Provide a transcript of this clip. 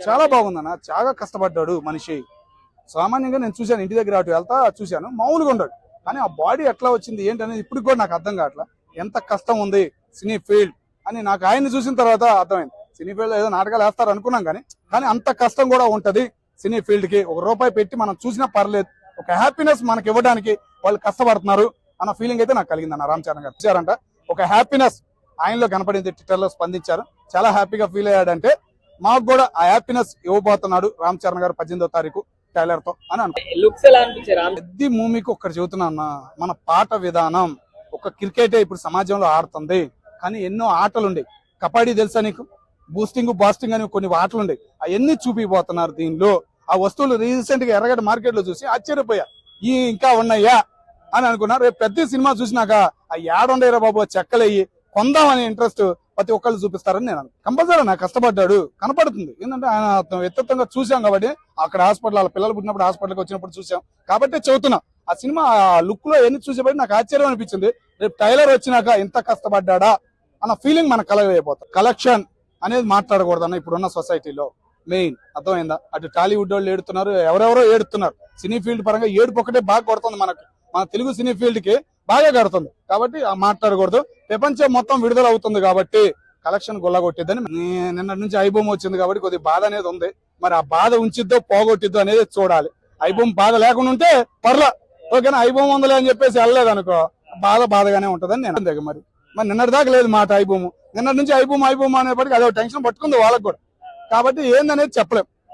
చాలా బాగుందన్న, చాలా కష్టపడ్డాడు మనిషి. సామాన్యంగా నేను చూశాను, ఇంటి దగ్గర అటు వెళ్తా చూశాను, మామూలుగా ఉన్నాడు. కానీ ఆ బాడీ ఎట్లా వచ్చింది ఏంటి అనేది ఇప్పుడు కూడా నాకు అర్థం కావట్లా. ఎంత కష్టం ఉంది సినీ ఫీల్డ్ అని నాకు ఆయన్ని చూసిన తర్వాత అర్థమైంది. సినీ ఫీల్డ్ ఏదో నాటకాలు వేస్తారు అనుకున్నాం కానీ అంత కష్టం కూడా ఉంటది సినీ ఫీల్డ్ కి. ₹1 పెట్టి మనం చూసినా పర్లేదు, ఒక హ్యాపీనెస్ మనకి ఇవ్వడానికి వాళ్ళు కష్టపడుతున్నారు అన్న ఫీలింగ్ అయితే నాకు కలిగింది అన్న. రామ్ చరణ్ గారు చూసారంట, ఒక హ్యాపీనెస్ ఆయనలో కనపడింది. ట్విట్టర్ లో స్పందించారు, చాలా హ్యాపీగా ఫీల్ అయ్యాడంటే మాకు కూడా ఆ హ్యాపీనెస్ ఇవ్వబోతున్నాడు రామ్ చరణ్ గారు 18వ తారీఖు టైలర్ తో అని అనుకుంటున్నాను. పెద్ద మూవీకి ఒక్కటి చెబుతున్నా అన్న, మన పాట విధానం ఒక క్రికెటే ఇప్పుడు సమాజంలో ఆడుతుంది, కానీ ఎన్నో ఆటలుండే. కబడ్డీ తెలుసా నీకు? బూస్టింగ్ బాస్టింగ్ అని కొన్ని ఆటలుండే, అవన్నీ చూపిపోతున్నారు దీనిలో. ఆ వస్తువులు రీసెంట్ గా ఎర్రగడ్డ మార్కెట్ లో చూసి ఆశ్చర్యపోయా, ఈ ఇంకా ఉన్నాయా అని అనుకున్నారు. రేపు పెద్ద సినిమా చూసినాక ఆ ఏడుండేరా బాబు చెక్కలయ్యి కొందామనే ఇంట్రెస్ట్ ప్రతి ఒక్కళ్ళు చూపిస్తారని నేను కంపల్సరీ. నాకు కష్టపడ్డాడు కనపడుతుంది, ఏంటంటే ఆయన వ్యక్తిత్వంగా చూసాం కాబట్టి. అక్కడ హాస్పిటల్ వాళ్ళ పిల్లలు పుట్టినప్పుడు హాస్పిటల్కి వచ్చినప్పుడు చూసాం కాబట్టి చెబుతున్నా. ఆ సినిమా లుక్ లో ఎన్ని చూసేబట్టి నాకు ఆశ్చర్యం అనిపించింది. రేపు టైలర్ వచ్చినాక ఇంత కష్టపడ్డా అన్న ఫీలింగ్ మనకు కలగైపోతుంది. కలెక్షన్ అనేది మాట్లాడకూడదు అన్న ఇప్పుడున్న సొసైటీలో. మెయిన్ అర్థమైందా? అటు టాలీవుడ్ వాళ్ళు ఏడుతున్నారు, ఎవరెవరో ఏడుతున్నారు. సినీ ఫీల్డ్ పరంగా ఏడుపు ఒకటే బాగా కొడుతుంది మనకు, మన తెలుగు సినీ ఫీల్డ్ కి బాగా కడుతుంది కాబట్టి మాట్లాడకూడదు. ప్రపంచం మొత్తం విడుదల అవుతుంది కాబట్టి కలెక్షన్ గొల్లగొట్టిద్దని. నిన్న నుంచి ఐబూమ్ వచ్చింది కాబట్టి కొద్దిగా బాధ అనేది ఉంది. మరి ఆ బాధ ఉంచిద్దో పోగొట్టిద్దో అనేది చూడాలి. ఐబూమ్ బాధ లేకుండా ఉంటే పర్లా, ఓకేనా. ఐబూమ్ ఉందలే అని చెప్పేసి వెళ్ళలేదు అనుకో, బాధగానే ఉంటదని నేను దగ్గర. మరి నిన్నటి దాకా లేదు మాట ఐబూమ్, నిన్నటి నుంచి ఐబూమ్ అనేప్పటికీ అదో టెన్షన్ పట్టుకుంది వాళ్ళకి కూడా. కాబట్టి ఏందనేది చెప్పలేం.